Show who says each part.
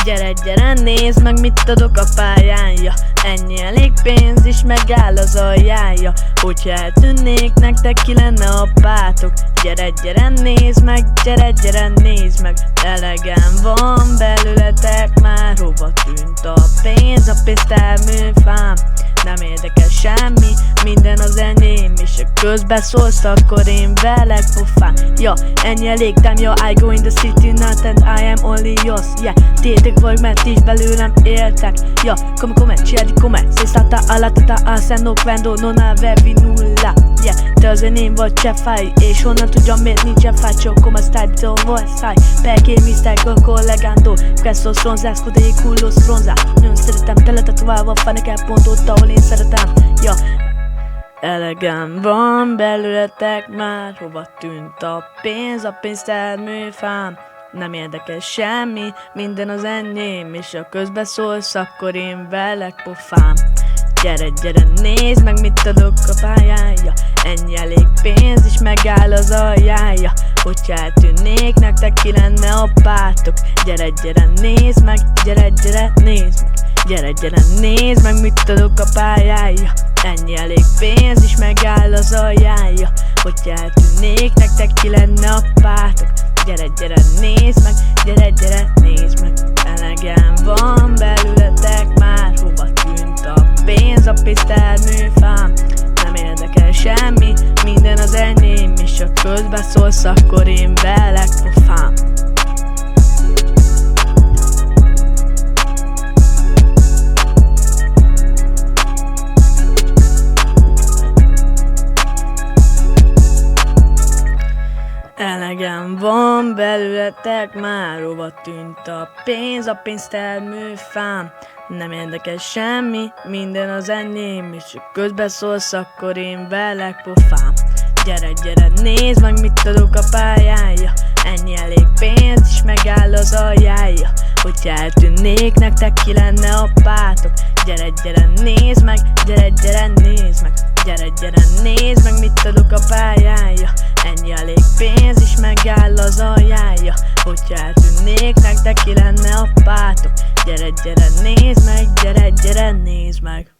Speaker 1: Gyere, nézd meg, mit adok a pályája. Ennyi elég pénz is megáll az aljája. Hogyha eltűnnék, nektek ki lenne a pátok. Gyere, nézd meg, gyere, nézd meg. Elegem van belőletek már, hova tűnt a pénz? A pénztárműfám nem érdekel semmi, minden az enyém. És ha közbeszólsz, akkor én velek pofán. Ja, ennyi elég, damn, yo, I go in the city not and I am only yours. Yeah, tétek vagy, mert is belőlem éltek. Ja, come, csiadi come, sei stata alla tata asseno quando non avevi nulla. Yeah, te az enyém vagy, se fáj, és honnan tudjam, miért nincsen fájcsó. Come stai, dove sai, perché mi stai collegando questo stronzásco de culo stronza. Nagyon szeretem, tele tetoválva, feneke pont ott, ahol én szeretem. Ja, elegem van belőletek már, hova tűnt a pénz? A pénztárműfám nem érdekel semmi, minden az enyém. És ha közbeszólsz, akkor én velek pofám. Gyere, nézd meg, mit adok a pályája. Ennyi elég pénz is megáll az aljája. Hogyha eltűnnék, nektek ki lenne a pátok. Gyere, nézd meg, gyere, nézd meg. Gyere, nézd meg, mit adok a pályája. Ennyi elég pénz is megáll az aljája. Hogyha eltűnnék, nektek ki lenne a pátok. Gyere, nézd meg, gyere, nézd meg. Elegem van belőletek már, hova tűnt a pénz? A pénztárműfám nem érdekel semmi, minden az enyém. És ha közbeszólsz, akkor én velek pofám. Elegem van belőletek már, hova tűnt a pénz? A pénztárműfám nem érdekel semmi, minden az enyém. És ha közbeszólsz, akkor én velek pofám. Gyere, nézd meg, mit adok a pályája. Ennyi elég pénz is megáll az aljája. Hogyha eltűnnék, nektek ki lenne a pátok. Gyere, nézd meg, gyere, nézd meg. Gyere, nézd meg, mit adok a pályája. Ennyi elég pénz is megáll az aljája. Hogyha eltűnnék, nektek ki lenne a pátok. Gyere, nézd meg, gyere, nézd meg.